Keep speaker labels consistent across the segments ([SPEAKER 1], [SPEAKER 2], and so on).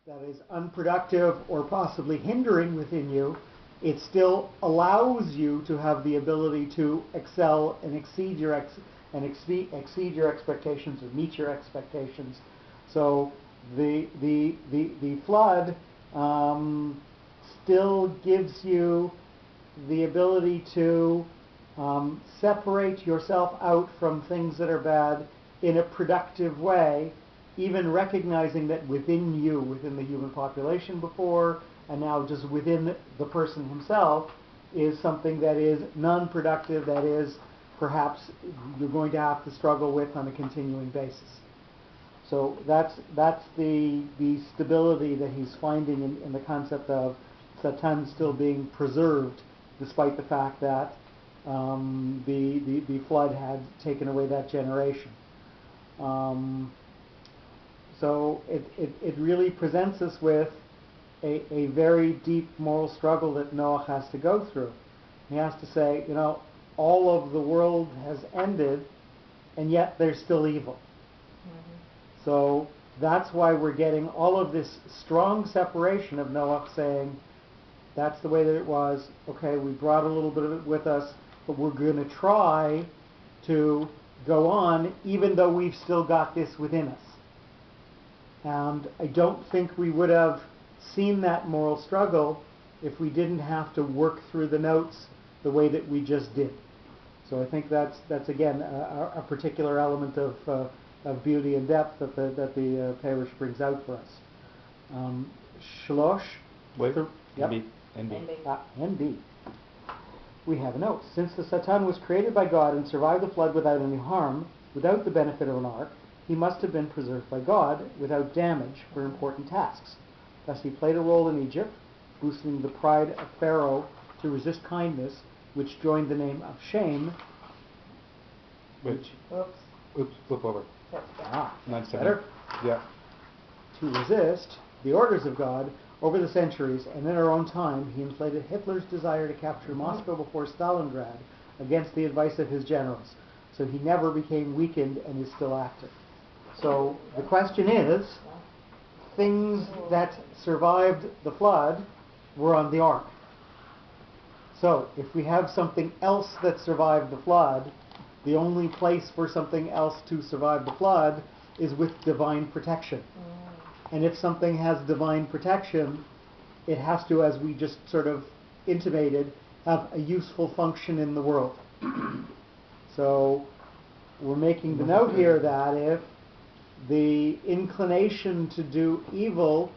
[SPEAKER 1] that is unproductive or possibly hindering within you, it still allows you to have the ability to excel and exceed your expectations or meet your expectations. So the flood still gives you the ability to separate yourself out from things that are bad in a productive way, even recognizing that within you, within the human population before, and now just within the person himself, is something that is non-productive, that is perhaps you're going to have to struggle with on a continuing basis. So that's the stability that he's finding in the concept of Satan still being preserved, despite the fact that the flood had taken away that generation. So it really presents us with a very deep moral struggle that Noah has to go through. He has to say, all of the world has ended, and yet there's still evil. Mm-hmm. So that's why we're getting all of this strong separation of Noah saying, that's the way that it was. Okay, we brought a little bit of it with us, but we're going to try to go on even though we've still got this within us. And I don't think we would have seen that moral struggle if we didn't have to work through the notes the way that we just did. So I think that's again a particular element of beauty and depth that the parish brings out for us. Shlosh.
[SPEAKER 2] Wait.
[SPEAKER 1] Yep. NB. We have a note. Since the Satan was created by God and survived the flood without any harm, without the benefit of an ark, he must have been preserved by God without damage for important tasks. Thus he played a role in Egypt, boosting the pride of Pharaoh to resist kindness, which joined the name of shame.
[SPEAKER 2] Oops, flip over.
[SPEAKER 1] That's better.
[SPEAKER 2] Yeah.
[SPEAKER 1] To resist the orders of God over the centuries, and in our own time, he inflated Hitler's desire to capture Moscow before Stalingrad against the advice of his generals. So he never became weakened and is still active. So the question is, things that survived the flood were on the ark. So if we have something else that survived the flood, the only place for something else to survive the flood is with divine protection. And if something has divine protection, it has to, as we just sort of intimated, have a useful function in the world. So we're making the note here that if the inclination to do evil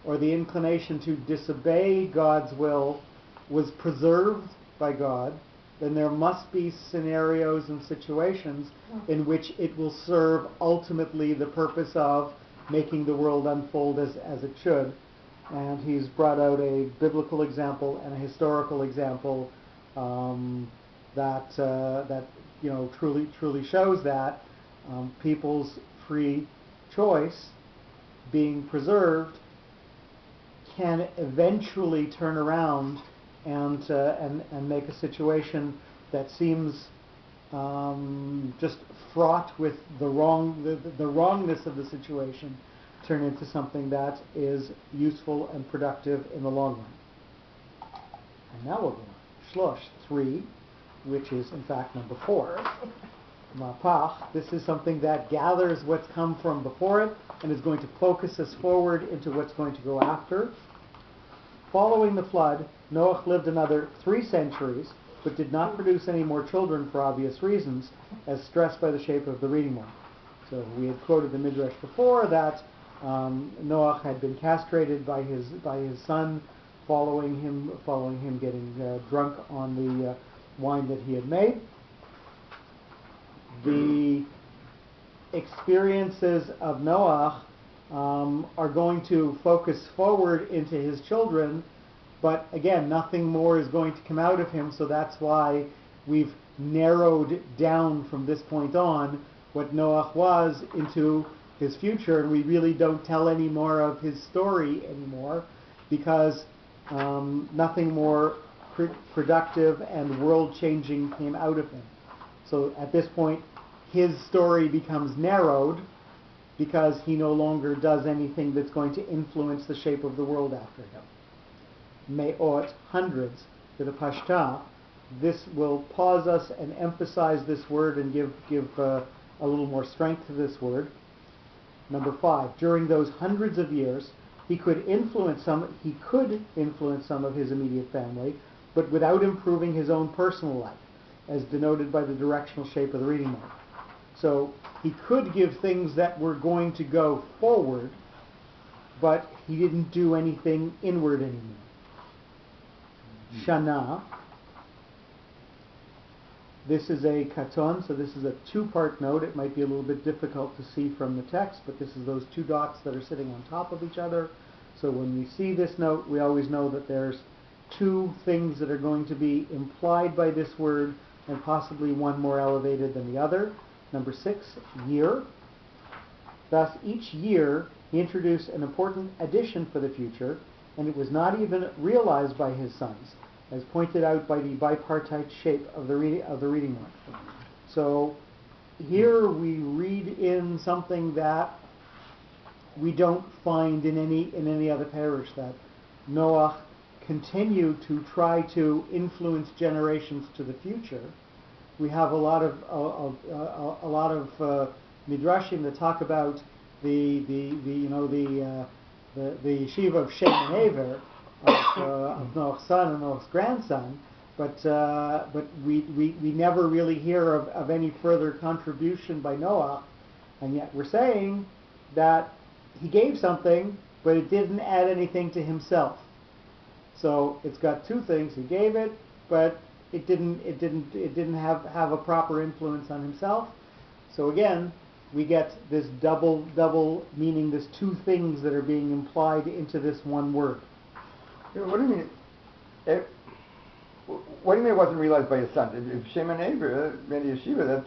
[SPEAKER 1] or the inclination to disobey God's will was preserved by God, then there must be scenarios and situations in which it will serve ultimately the purpose of making the world unfold as it should. And he's brought out a biblical example and a historical example that truly shows that people's free choice being preserved can eventually turn around and make a situation that seems just fraught with the wrongness of the situation turn into something that is useful and productive in the long run. And now we're going to Shlosh 3, which is in fact number 4. Mapach. This is something that gathers what's come from before it and is going to focus us forward into what's going to go after. Following the flood, Noach lived another 3 centuries, but did not produce any more children for obvious reasons, as stressed by the shape of the reading one. So we had quoted the Midrash before that Noach had been castrated by his son, following him getting drunk on the wine that he had made. The experiences of Noach are going to focus forward into his children, but again, nothing more is going to come out of him, so that's why we've narrowed down from this point on what Noach was into his future, and we really don't tell any more of his story anymore, because nothing more productive and world-changing came out of him. So at this point, his story becomes narrowed, because he no longer does anything that's going to influence the shape of the world after him. Me'ot, hundreds, to the Pashta. This will pause us and emphasize this word and give a little more strength to this word. Number 5, during those hundreds of years, he could influence some of his immediate family, but without improving his own personal life, as denoted by the directional shape of the reading mark. So he could give things that were going to go forward, but he didn't do anything inward anymore. Shana. This is a katon, so this is a two-part note. It might be a little bit difficult to see from the text, but this is those two dots that are sitting on top of each other. So when we see this note, we always know that there's two things that are going to be implied by this word, and possibly one more elevated than the other. Number 6, year. Thus, each year he introduced an important addition for the future, and it was not even realized by his sons, as pointed out by the bipartite shape of the reading mark. So here we read in something that we don't find in any other parish, that Noach continued to try to influence generations to the future. We have a lot of midrashim that talk about the yeshiva of Shem and Aver, of Noach's son and Noach's grandson, but we never really hear of any further contribution by Noach, and yet we're saying that he gave something, but it didn't add anything to himself. So it's got two things: he gave it, but it didn't have a proper influence on himself. So again, we get this double meaning, this two things that are being implied into this one word.
[SPEAKER 3] What do you mean? What do you mean it wasn't realized by his son? If Shem and Aver made a yeshiva,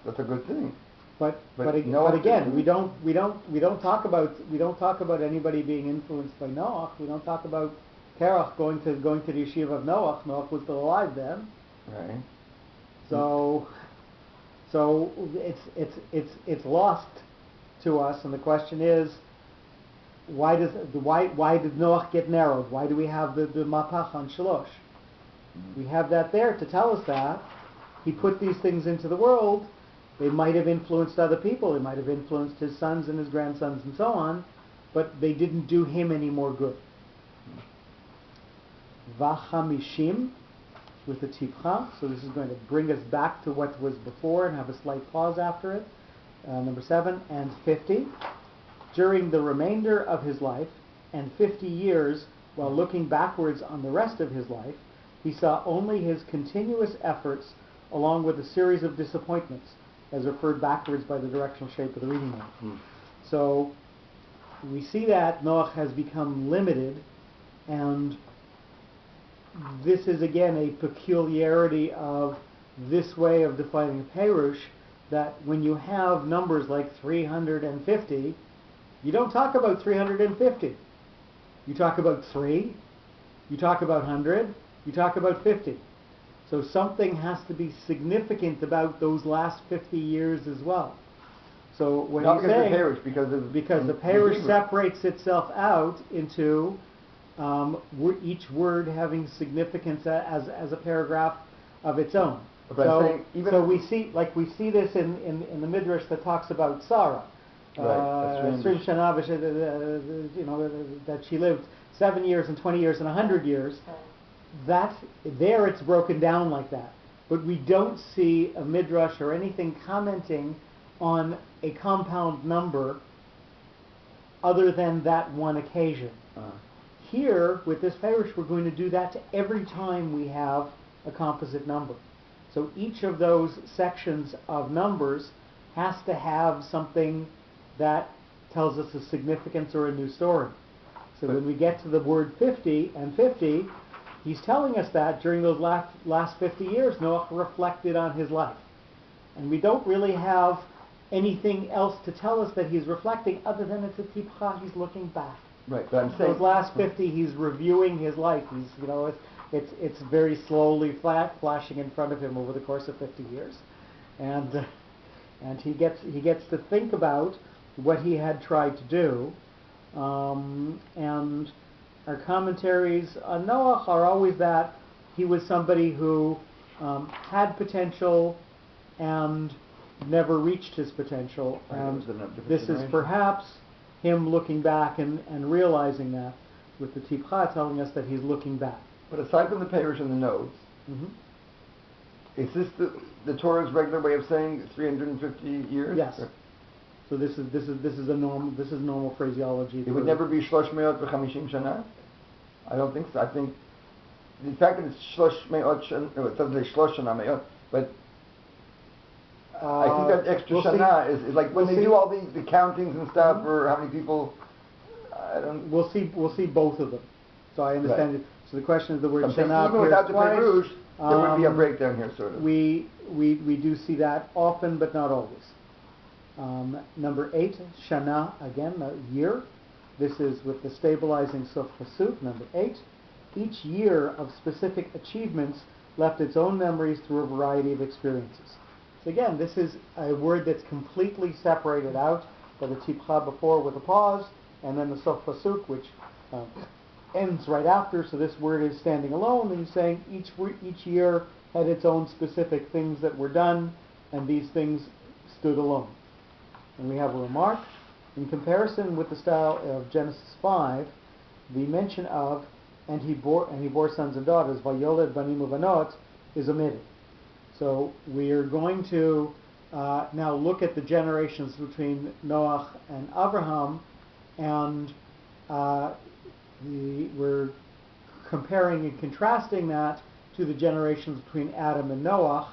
[SPEAKER 3] that's a good thing.
[SPEAKER 1] But again, we don't talk about anybody being influenced by Noach. We don't talk about Terach going to the yeshiva of Noach. Noach was still alive then.
[SPEAKER 3] Right.
[SPEAKER 1] So it's lost to us, and the question is, why did Noach get narrowed? Why do we have the mapach on Shalosh? We have that there to tell us that he put these things into the world. They might have influenced other people. They might have influenced his sons and his grandsons and so on, but they didn't do him any more good. V'chamishim, with the tipcha. So this is going to bring us back to what was before and have a slight pause after it. Number 7, and 50. During the remainder of his life, and 50 years, while looking backwards on the rest of his life, he saw only his continuous efforts along with a series of disappointments, as referred backwards by the directional shape of the reading mark. So we see that Noach has become limited, and this is again a peculiarity of this way of defining a perush, that when you have numbers like 350, you don't talk about 350. You talk about 3, you talk about 100, you talk about 50. So something has to be significant about those last 50 years as well. So when you say because the parish separates itself out into each word having significance as a paragraph of its own. So we see this in the midrash that talks about Sarah. That she lived 7 years and 20 years and 100 years. That there it's broken down like that, but we don't see a midrash or anything commenting on a compound number other than that one occasion. Here with this parish, we're going to do that to every time we have a composite number. So each of those sections of numbers has to have something that tells us a significance or a new story. So when we get to the word 50 and 50, he's telling us that during those last 50 years, Noach reflected on his life. And we don't really have anything else to tell us that he's reflecting other than it's a tipcha, he's looking back.
[SPEAKER 3] Right, but I'm saying
[SPEAKER 1] those last 50, he's reviewing his life. It's very slowly flashing in front of him over the course of 50 years. And he gets to think about what he had tried to do. And our commentaries on Noach are always that he was somebody who had potential and never reached his potential. And this is perhaps him looking back and realizing that, with the Tipcha telling us that he's looking back.
[SPEAKER 3] But aside from the parish and the notes, is this the Torah's regular way of saying 350 years?
[SPEAKER 1] Yes. So this is normal phraseology.
[SPEAKER 3] It would never be 350 shana. I don't think so. I think the fact that it's 300 shana, no, it doesn't say 3 shana me'ot, but I think that extra shana is like when they do all the countings and stuff, or how many people. I don't.
[SPEAKER 1] We'll see both of them. So I understand it. So the question is the word shana
[SPEAKER 3] even without the
[SPEAKER 1] twice.
[SPEAKER 3] Perush, there would be a breakdown here, sort of.
[SPEAKER 1] We do see that often, but not always. Number 8, shana, again, a year. This is with the stabilizing sof pasuk. Number 8, each year of specific achievements left its own memories through a variety of experiences. So again, this is a word that's completely separated out by the tipcha before with a pause, and then the sof pasuk, which ends right after. So this word is standing alone, and saying each year had its own specific things that were done, and these things stood alone. And we have a remark. In comparison with the style of Genesis 5, the mention of and he bore sons and daughters, vayoled banim uvanot, is omitted. So we are going to now look at the generations between Noach and Abraham, and we're comparing and contrasting that to the generations between Adam and Noach.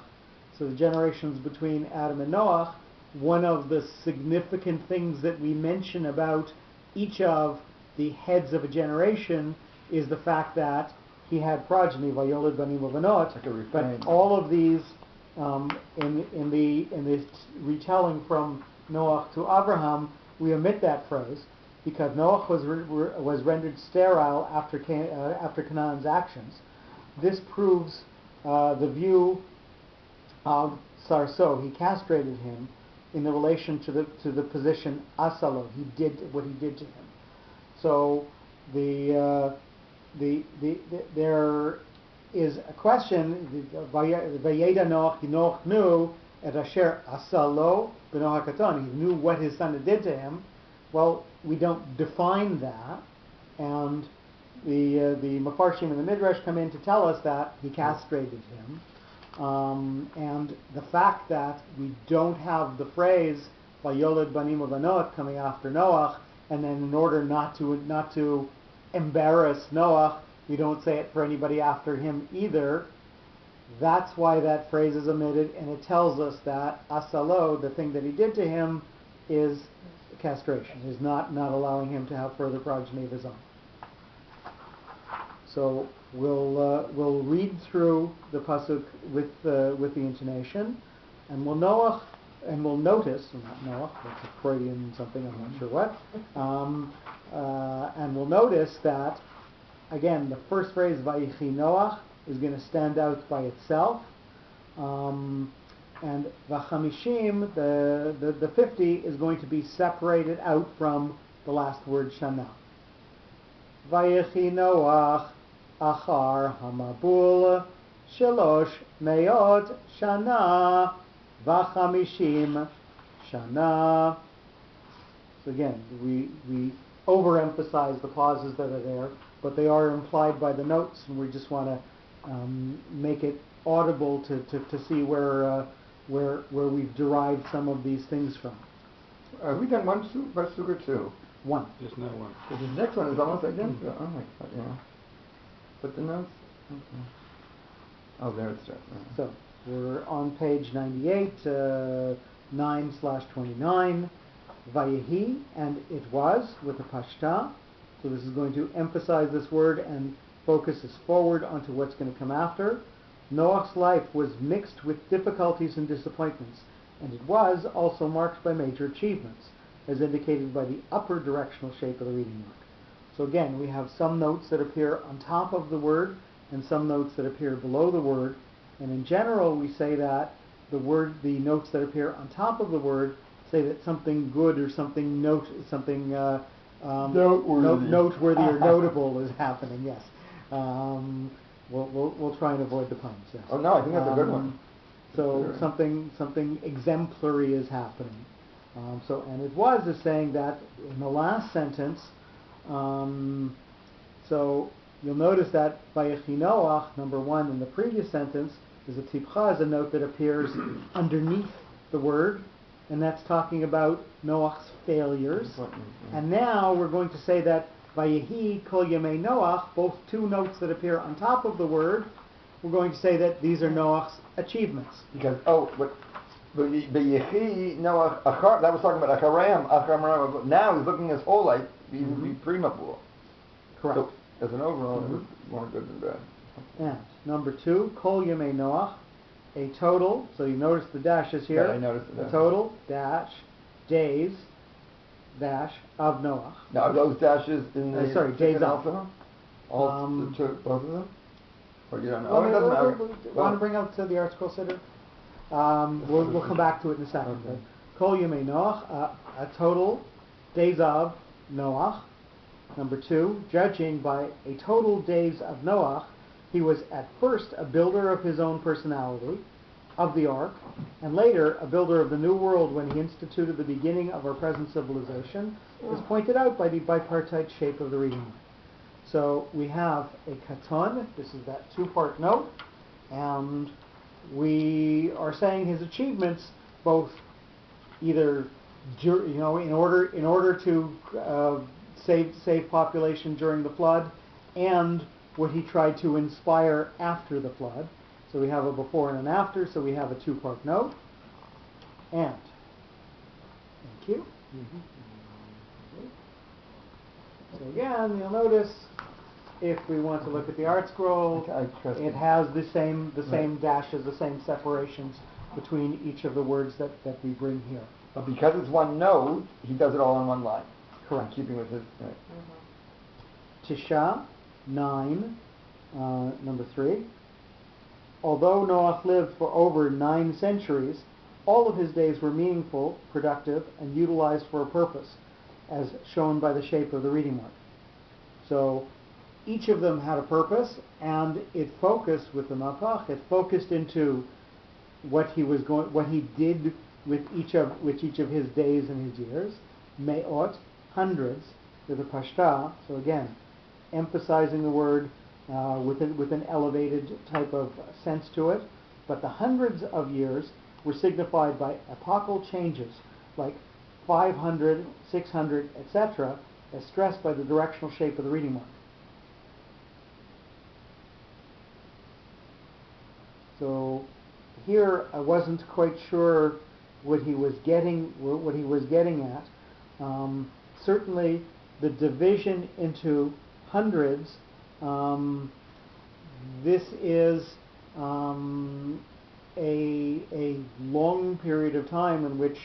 [SPEAKER 1] So the generations between Adam and Noach, one of the significant things that we mention about each of the heads of a generation is the fact that he had progeny, vayoled banim uvanot. But all of these, in the retelling from Noach to Abraham, we omit that phrase because Noach was rendered sterile after Canaan's actions. This proves the view of Sarso. He castrated him in the relation to the position asalo. He did what he did to him. So there is a question. Vayeda Noach knew et asher asalo b'Noach hakaton. He knew what his son did to him. Well, we don't define that, and the Mefarshim and the Midrash come in to tell us that he castrated him. And the fact that we don't have the phrase vayoled banim uvanot coming after Noach, and then in order not to embarrass Noach, we don't say it for anybody after him either. That's why that phrase is omitted, and it tells us that asalo, the thing that he did to him, is castration, is not allowing him to have further progeny of his own. So we'll read through the pasuk with the intonation, and we'll notice, not Noach, that's a Freudian something, I'm not sure what, and we'll notice that again the first phrase Vayichi Noach is going to stand out by itself, and Vachamishim, the 50, is going to be separated out from the last word Shana. Vayichi Noach Achar Hamabul Shalosh Meot Shana Vachamishim Shana. So again, we overemphasize the pauses that are there, but they are implied by the notes, and we just want to make it audible to see where we've derived some of these things from.
[SPEAKER 3] We've done one pasuk or two.
[SPEAKER 1] One.
[SPEAKER 2] Just not one.
[SPEAKER 3] But the next one is almost identical. Oh my God, yeah. But the notes. Okay. Oh, there it starts.
[SPEAKER 1] So we're on page 98, 9/29. Vayehi, and it was with the pashta. So this is going to emphasize this word and focus us forward onto what's going to come after. Noach's life was mixed with difficulties and disappointments, and it was also marked by major achievements, as indicated by the upper directional shape of the reading mark. So again, we have some notes that appear on top of the word and some notes that appear below the word, and in general we say that the notes that appear on top of the word say that something good or something
[SPEAKER 3] Noteworthy.
[SPEAKER 1] noteworthy or notable is happening. Yes. We'll try and avoid the puns. Yes.
[SPEAKER 3] Oh no, I think that's a good one.
[SPEAKER 1] So
[SPEAKER 3] Sure.
[SPEAKER 1] something exemplary is happening. And it is saying that in the last sentence. So you'll notice that Vayechi Noach, number 1 in the previous sentence, is a tipcha, is a note that appears underneath the word, and that's talking about Noach's failures. And now we're going to say that Vayehi Kol Yemei Noach, both 2 notes that appear on top of the word, we're going to say that these are Noach's achievements.
[SPEAKER 3] Because Yechi Noach that was talking about Acharam. Now he's looking at his whole life. He would be pre-Mabul.
[SPEAKER 1] Correct.
[SPEAKER 3] So, as an overall, it's more good than bad.
[SPEAKER 1] And number 2, Kol Yemei Noach, a total. So you notice the dashes here.
[SPEAKER 3] Yeah, I noticed the
[SPEAKER 1] a
[SPEAKER 3] dash.
[SPEAKER 1] total dash days dash of Noach.
[SPEAKER 3] Now are those dashes in the
[SPEAKER 1] days
[SPEAKER 3] second
[SPEAKER 1] of.
[SPEAKER 3] alpha? All both of them? Or you don't know?
[SPEAKER 1] Well,
[SPEAKER 3] It doesn't matter.
[SPEAKER 1] Want to bring out the art scroll sitter? We'll come back to it in a second.
[SPEAKER 3] Okay.
[SPEAKER 1] Kol Yemei Noach, a total days of Noach. Number 2, judging by a total days of Noach, he was at first a builder of his own personality, of the ark, and later a builder of the new world when he instituted the beginning of our present civilization, as pointed out by the bipartite shape of the reading line. So we have a katon, this is that 2-part note, and we are saying his achievements both either in order to save population during the flood, and what he tried to inspire after the flood. So we have a before and an after, so we have a 2-part note. And, thank you. So again, you'll notice, if we want to look at the art scroll, it has the same dashes, the same separations between each of the words that we bring here.
[SPEAKER 3] But because it's one node, he does it all in one line.
[SPEAKER 1] Correct.
[SPEAKER 3] Keeping with his... Right.
[SPEAKER 1] Tisha, 9, number 3. Although Noach lived for over 9 centuries, all of his days were meaningful, productive, and utilized for a purpose, as shown by the shape of the reading mark. So each of them had a purpose, and it focused with the mapach. It focused into what he did with each of his days and his years. Me'ot, hundreds, with a pashta. So again, emphasizing the word with an elevated type of sense to it. But the hundreds of years were signified by epochal changes, like 500, 600, etc., as stressed by the directional shape of the reading mark. So here I wasn't quite sure what he was getting at. Certainly the division into hundreds, this is a long period of time in which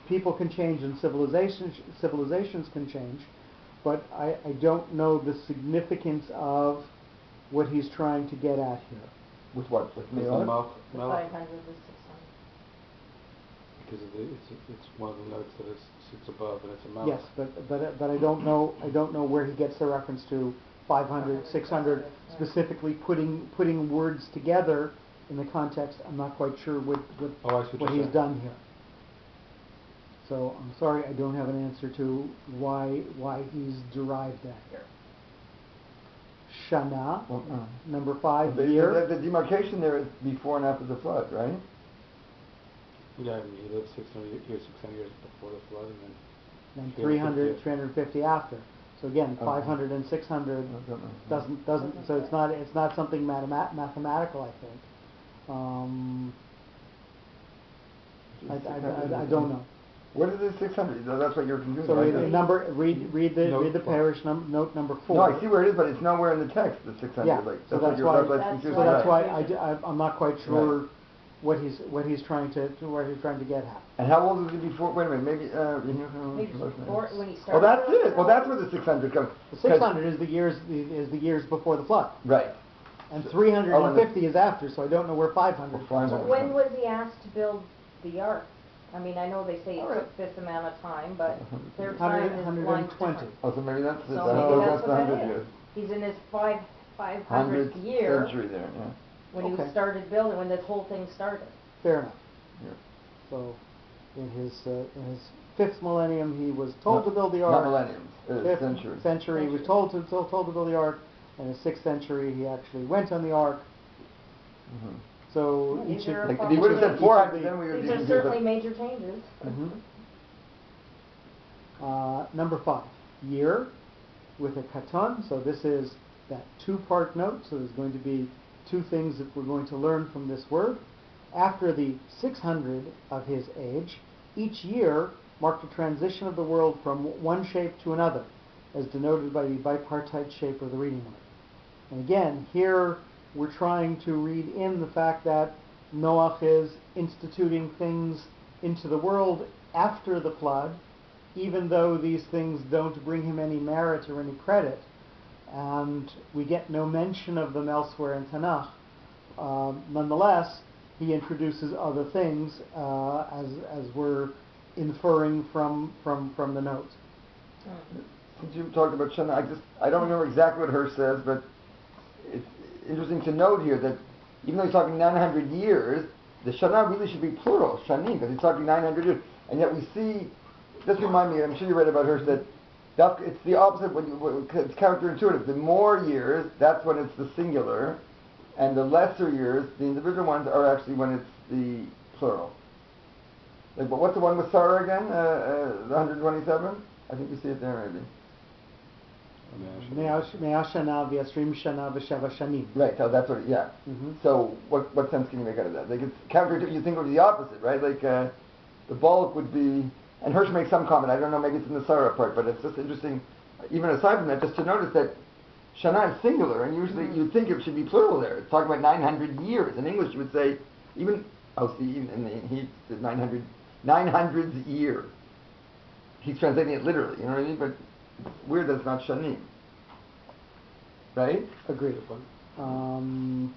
[SPEAKER 1] people can change and civilizations can change, but I don't know the significance of what he's trying to get at here.
[SPEAKER 3] With what? With me?
[SPEAKER 2] The
[SPEAKER 4] 500
[SPEAKER 2] Melech,
[SPEAKER 4] to 600.
[SPEAKER 2] because it's one of the notes that sits above, and it's a Melech.
[SPEAKER 1] Yes, but I don't know where he gets the reference to 500, 600, specifically putting words together in the context. I'm not quite sure what he's done here. So I'm sorry, I don't have an answer to why he's derived that here. Shana, number 5, year.
[SPEAKER 3] The demarcation there is before and after the flood, right?
[SPEAKER 2] Yeah, I mean, he lived 600 years before the flood, and then
[SPEAKER 1] 300, 350 after. So again, 500 and 600 doesn't. So it's not something mathematical, I think. I don't know.
[SPEAKER 3] What is this 600? That's what you're confused.
[SPEAKER 1] So
[SPEAKER 3] right?
[SPEAKER 1] read the parish note number 4.
[SPEAKER 3] No, I see where it is, but it's nowhere in the text. The 600.
[SPEAKER 1] Yeah,
[SPEAKER 3] So that's
[SPEAKER 1] why I'm not quite sure what he's trying to get at.
[SPEAKER 3] And how old was he before? Wait a minute, maybe
[SPEAKER 4] Before, when he started.
[SPEAKER 3] Well, that's it. Well, that's where the 600 comes.
[SPEAKER 1] The 600 is the years before the flood,
[SPEAKER 3] Right.
[SPEAKER 1] and 350 is after. So I don't know where 500
[SPEAKER 3] Well,
[SPEAKER 1] comes.
[SPEAKER 4] When was he asked to build the ark? I mean, I know they say it
[SPEAKER 3] All right.
[SPEAKER 4] took this amount of time, but their
[SPEAKER 1] 100
[SPEAKER 4] time is blind
[SPEAKER 1] 120.
[SPEAKER 4] different.
[SPEAKER 3] Oh, so maybe that's it.
[SPEAKER 4] So
[SPEAKER 3] That's
[SPEAKER 4] maybe that's
[SPEAKER 3] the
[SPEAKER 4] what that
[SPEAKER 3] 100
[SPEAKER 4] is.
[SPEAKER 3] years.
[SPEAKER 4] He's in his 500th
[SPEAKER 3] 100th
[SPEAKER 4] year
[SPEAKER 3] century there, yeah.
[SPEAKER 4] when he
[SPEAKER 1] Okay.
[SPEAKER 4] started building, when this whole thing started.
[SPEAKER 1] Fair enough.
[SPEAKER 3] Yeah.
[SPEAKER 1] So, in his 5th millennium, he was told to build the
[SPEAKER 3] Not
[SPEAKER 1] ark.
[SPEAKER 3] millenniums,
[SPEAKER 1] 5th
[SPEAKER 3] century.
[SPEAKER 1] he was told to build the ark. In the 6th century, he actually went on the ark.
[SPEAKER 3] Mm-hmm.
[SPEAKER 1] So
[SPEAKER 4] Yeah,
[SPEAKER 1] each
[SPEAKER 4] these are
[SPEAKER 1] of
[SPEAKER 3] Like, if he would have said 400, then we would
[SPEAKER 4] These
[SPEAKER 3] be
[SPEAKER 4] are
[SPEAKER 3] confused,
[SPEAKER 4] certainly
[SPEAKER 3] but-
[SPEAKER 4] major changes.
[SPEAKER 1] Number 5, year with a katon. So this is that 2-part note. So there's going to be 2 things that we're going to learn from this word. After the 600 of his age, each year marked a transition of the world from one shape to another, as denoted by the bipartite shape of the reading mark. And again, here we're trying to read in the fact that Noach is instituting things into the world after the flood, even though these things don't bring him any merit or any credit. And we get no mention of them elsewhere in Tanakh. Nonetheless, he introduces other things as we're inferring from the note.
[SPEAKER 3] Since you talked about Shana, I don't remember exactly what Hirsch says, but it's interesting to note here that even though he's talking 900 years, the Shana really should be plural, Shanim, because he's talking 900 years. And yet we see, just remind me, I'm sure you read about Hirsch, that it's the opposite, it's counterintuitive. The more years, that's when it's the singular, and the lesser years, the individual ones, are actually when it's the plural. Like, but what's the one with Sarah again? The 127? I think you see it there maybe.
[SPEAKER 1] Mea shana v'yasrim shana v'sheva shanim.
[SPEAKER 3] Right, so that's what, yeah.
[SPEAKER 1] Mhm.
[SPEAKER 3] So what sense can you make out of that? Like, it's counterintuitive, you think it would be the opposite, right? Like, the bulk would be, and Hirsch makes some comment, I don't know, maybe it's in the Sarah part, but it's just interesting, even aside from that, just to notice that Shana is singular, and usually you'd think it should be plural there. It's talking about 900 years. In English, you would say, even, he said 900th year. He's translating it literally, you know what I mean? But it's weird that it's not Shanim. Right?
[SPEAKER 1] Agreed. And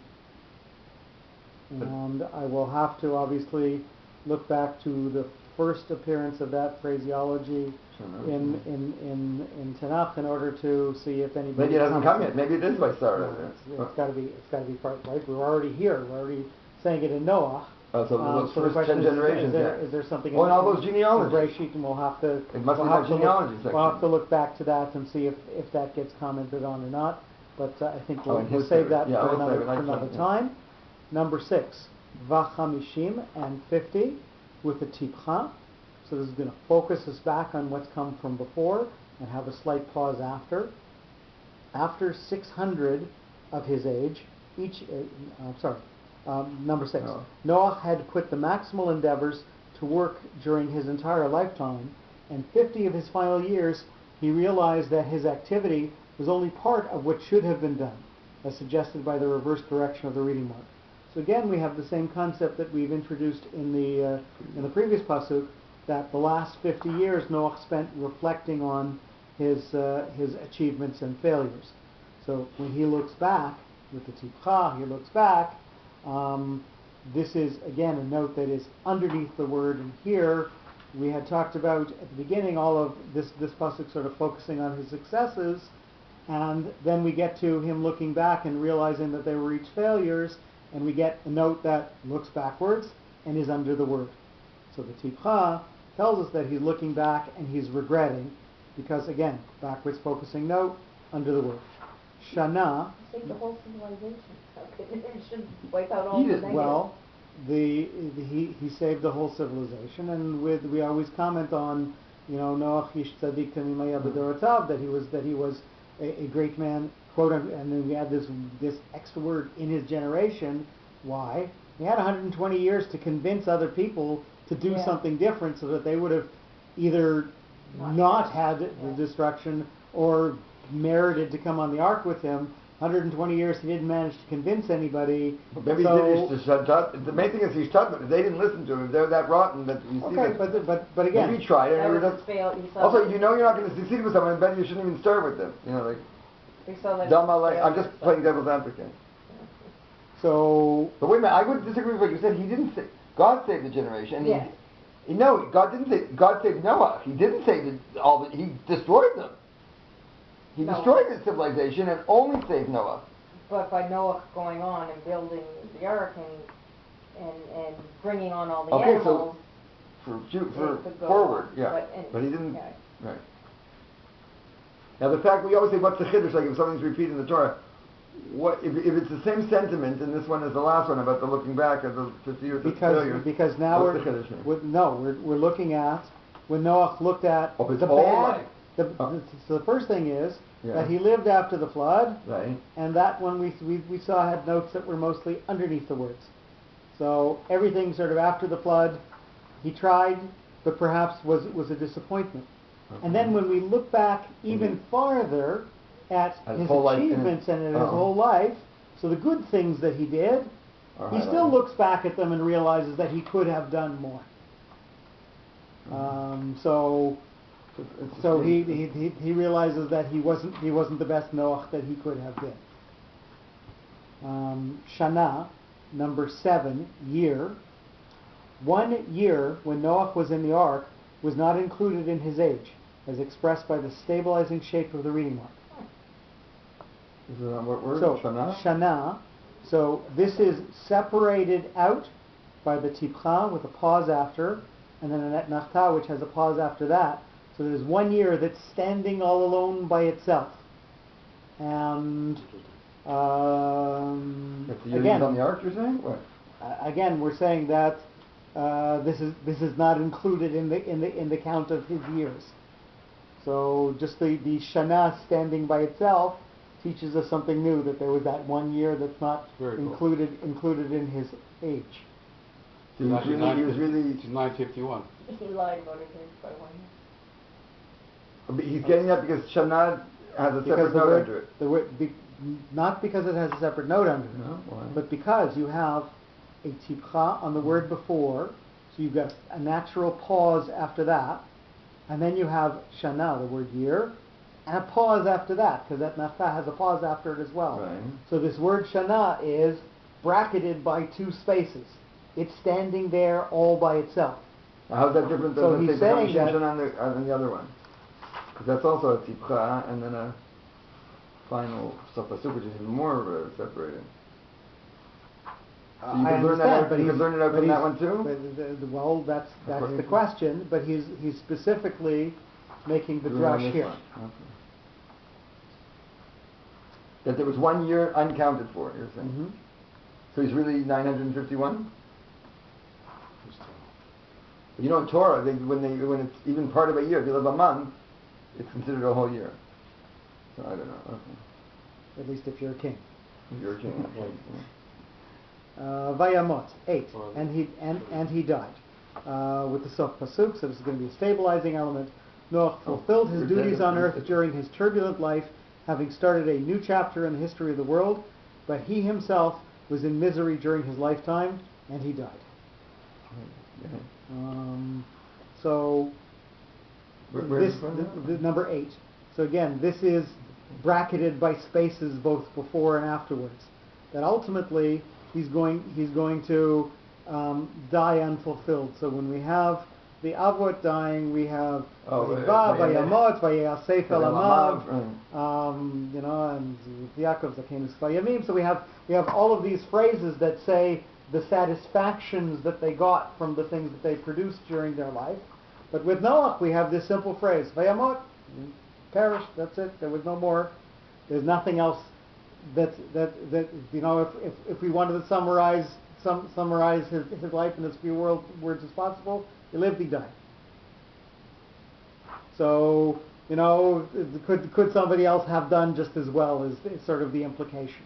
[SPEAKER 1] I will have to obviously look back to the first appearance of that phraseology in Tanakh in order to see if anybody.
[SPEAKER 3] Maybe it hasn't come yet. Maybe it is by Sarah.
[SPEAKER 1] It's got to be part, right. We're already here. We're already saying it in Noah.
[SPEAKER 3] Oh, so those
[SPEAKER 1] So the
[SPEAKER 3] first
[SPEAKER 1] question
[SPEAKER 3] 10 generations.
[SPEAKER 1] is there something
[SPEAKER 3] in all those genealogies.
[SPEAKER 1] Bereshit, and we'll have to.
[SPEAKER 3] It must be that genealogy section.
[SPEAKER 1] We'll have to look back to that and see if that gets commented on or not. But I think we'll save that for another time. Number 6, Vachamishim and 50 with the Tipcha. So this is going to focus us back on what's come from before and have a slight pause after. After 600 of his age, number 6.
[SPEAKER 3] Oh.
[SPEAKER 1] Noah had put the maximal endeavors to work during his entire lifetime, and 50 of his final years, he realized that his activity was only part of what should have been done, as suggested by the reverse direction of the reading mark. So again, we have the same concept that we've introduced in the previous pasuk, that the last 50 years Noah spent reflecting on his achievements and failures. So when he looks back with the Tipcha, he looks back. This is again a note that is underneath the word, and here we had talked about at the beginning all of this pasuk sort of focusing on his successes, and then we get to him looking back and realizing that they were each failures, and we get a note that looks backwards and is under the word. So the Tipcha tells us that he's looking back and he's regretting, because again, backwards focusing note, under the word. Shana.
[SPEAKER 4] Save the whole civilization. It should wipe out all the negatives.
[SPEAKER 1] Well, he saved the whole civilization, and we always comment on, Noach ish tzaddik tamimaya b'dorotav, that he was a great man, quote, and then we add this extra word, in his generation. Why? He had 120 years to convince other people to do something different, so that they would have either not had the destruction or merited to come on the ark with him. 120 years he didn't manage to convince anybody.
[SPEAKER 3] Maybe he did shut up. The main thing is he's shut up. They didn't listen to him. They're that rotten that you see.
[SPEAKER 1] Okay, but again,
[SPEAKER 3] maybe he tried it. Also, you're not going to succeed with someone, but you shouldn't even start with them. I'm just playing devil's advocate.
[SPEAKER 1] So,
[SPEAKER 3] but wait a minute, I would disagree with what you said. He didn't say God saved the generation.
[SPEAKER 4] Yes.
[SPEAKER 3] No, God didn't say. God saved Noah. He didn't say that He destroyed them. He
[SPEAKER 4] No.
[SPEAKER 3] destroyed the civilization and only saved Noah.
[SPEAKER 4] But by Noah going on and building the ark and bringing on all the
[SPEAKER 3] Okay,
[SPEAKER 4] animals,
[SPEAKER 3] for
[SPEAKER 4] it could go
[SPEAKER 3] forward,
[SPEAKER 4] on.
[SPEAKER 3] yeah. But he didn't.
[SPEAKER 4] Yeah.
[SPEAKER 3] Right. Now the fact we always say what's the chiddush, like if something's repeated in the Torah, what if it's the same sentiment in this one as the last one about the looking back at the 50 years of failure?
[SPEAKER 1] Because now
[SPEAKER 3] what's the chiddush here?
[SPEAKER 1] we're looking at when Noah looked at
[SPEAKER 3] Of his
[SPEAKER 1] the
[SPEAKER 3] whole
[SPEAKER 1] bad.
[SPEAKER 3] life.
[SPEAKER 1] So the first thing is
[SPEAKER 3] Yeah.
[SPEAKER 1] that he lived after the flood,
[SPEAKER 3] Right.
[SPEAKER 1] and that one we saw had notes that were mostly underneath the words. So everything sort of after the flood, he tried, but perhaps was a disappointment.
[SPEAKER 3] Okay.
[SPEAKER 1] And then when we look back even farther at
[SPEAKER 3] His
[SPEAKER 1] his
[SPEAKER 3] whole life in
[SPEAKER 1] achievements and at his
[SPEAKER 3] Uh-oh.
[SPEAKER 1] whole life, so the good things that he did,
[SPEAKER 3] All
[SPEAKER 1] he
[SPEAKER 3] right,
[SPEAKER 1] still
[SPEAKER 3] right.
[SPEAKER 1] looks back at them and realizes that he could have done more. So
[SPEAKER 3] It's
[SPEAKER 1] so
[SPEAKER 3] the-
[SPEAKER 1] he realizes that he wasn't the best Noach that he could have been. Shana, number 7, year. 1 year when Noach was in the ark was not included in his age, as expressed by the stabilizing shape of the reading mark.
[SPEAKER 3] Is it on what word?
[SPEAKER 1] So
[SPEAKER 3] Shana?
[SPEAKER 1] Shana. So this is separated out by the tipcha with a pause after, and then an etnachta which has a pause after that. So there's 1 year that's standing all alone by itself. And
[SPEAKER 3] That's the year he's on the ark, you're saying? What?
[SPEAKER 1] again, we're saying that this is not included in the count of his years. So just the Shana standing by itself teaches us something new, that there was that 1 year that's not
[SPEAKER 2] Very cool.
[SPEAKER 1] included in his age.
[SPEAKER 3] So he was really,
[SPEAKER 2] It's 951.
[SPEAKER 4] He lied about his age by 1 year.
[SPEAKER 3] he's getting that because Shana has a separate
[SPEAKER 1] the
[SPEAKER 3] note
[SPEAKER 1] word,
[SPEAKER 3] under it.
[SPEAKER 1] the word, not because it has a separate note under it,
[SPEAKER 3] No, why?
[SPEAKER 1] but because you have a tipcha on the word before, so you've got a natural pause after that, and then you have shana, the word year, and a pause after that, because that nachta has a pause after it as well.
[SPEAKER 3] Right.
[SPEAKER 1] So this word shana is bracketed by 2 spaces. It's standing there all by itself.
[SPEAKER 3] Now, how's that different than
[SPEAKER 1] So
[SPEAKER 3] let's
[SPEAKER 1] he's
[SPEAKER 3] say
[SPEAKER 1] saying
[SPEAKER 3] Shana
[SPEAKER 1] that-
[SPEAKER 3] on the other one? Because that's also a tipcha and then a final pasuk, which is even more separated. So you
[SPEAKER 1] I
[SPEAKER 3] can learn that
[SPEAKER 1] understand,
[SPEAKER 3] out,
[SPEAKER 1] but
[SPEAKER 3] you can
[SPEAKER 1] he's-
[SPEAKER 3] learn it out
[SPEAKER 1] but
[SPEAKER 3] from that
[SPEAKER 1] he's-
[SPEAKER 3] one too?
[SPEAKER 1] Well, that's
[SPEAKER 3] According
[SPEAKER 1] the
[SPEAKER 3] to-
[SPEAKER 1] question, but he's specifically making the
[SPEAKER 3] Doing it on
[SPEAKER 1] drush
[SPEAKER 3] this
[SPEAKER 1] here.
[SPEAKER 3] one. Okay. That there was 1 year uncounted for, you're saying.
[SPEAKER 1] Mhm.
[SPEAKER 3] So he's really 951? You know, in Torah, when it's even part of a year, if you live a month, it's considered a whole year. So I don't know. Okay.
[SPEAKER 1] At least if you're a king.
[SPEAKER 3] If you're a king.
[SPEAKER 1] Vayamot 8,
[SPEAKER 2] Well,
[SPEAKER 1] and he died. With the sof pasuk, so this is going to be a stabilizing element. Noach fulfilled his duties on earth during his turbulent life, having started a new chapter in the history of the world, but he himself was in misery during his lifetime, and he died.
[SPEAKER 3] Okay.
[SPEAKER 1] So
[SPEAKER 3] Where
[SPEAKER 1] this
[SPEAKER 3] is it?
[SPEAKER 1] the number 8. So again, this is bracketed by spaces both before and afterwards. That ultimately he's going to die unfulfilled. So when we have the Avot dying, we have Vayiva, Vayamot, Vayasef Elamav, you know, and Yaakov Zakenus Vayamim. So we have all of these phrases that say the satisfactions that they got from the things that they produced during their life. But with Noach, we have this simple phrase: Vayamot, perished. That's it. There was no more. There's nothing else. That you know, if we wanted to summarize his life in as few words as possible, he lived, he died. So you know, could somebody else have done just as well? Is sort of the implication.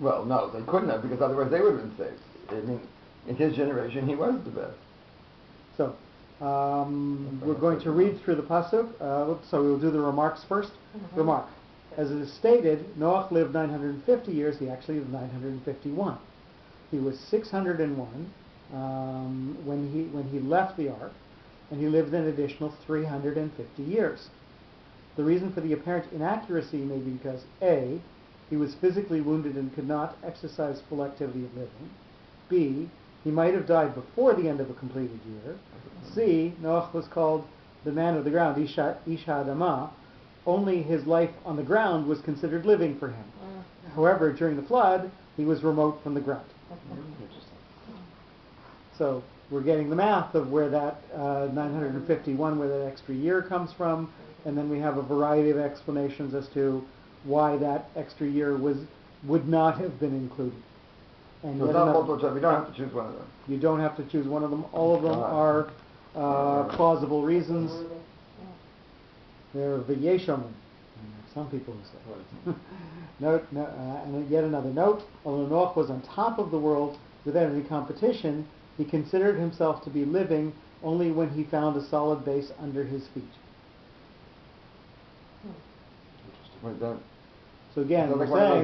[SPEAKER 3] Well, no, they couldn't have, because otherwise they would have been saved. I mean, in his generation, he was the best.
[SPEAKER 1] So we're going to read through the pasuk. So we'll do the remarks first.
[SPEAKER 4] Mm-hmm.
[SPEAKER 1] Remark: as it is stated, Noach lived 950 years. He actually lived 951. He was 601 when he left the ark, and he lived an additional 350 years. The reason for the apparent inaccuracy may be because A, he was physically wounded and could not exercise full activity of living. B, he might have died before the end of a completed year. C, Noach was called the man of the ground, Ish Ha'adamah. Only his life on the ground was considered living for him. However, during the flood, he was remote from the ground. So we're getting the math of where that 951, where that extra year comes from, and then we have a variety of explanations as to why that extra year would not have been included. And
[SPEAKER 3] So
[SPEAKER 1] yet
[SPEAKER 3] it's not
[SPEAKER 1] another-
[SPEAKER 3] multiple choice. We don't have to choose one of them.
[SPEAKER 1] you don't have to choose one of them. All of them are plausible reasons. They're v'yeshamim. Some people who say. Note, and yet another note. Although Noach was on top of the world without any competition, he considered himself to be living only when he found a solid base under his feet.
[SPEAKER 3] Right, that-
[SPEAKER 1] So again,
[SPEAKER 3] Sounds
[SPEAKER 1] we're
[SPEAKER 3] like one of those
[SPEAKER 1] saying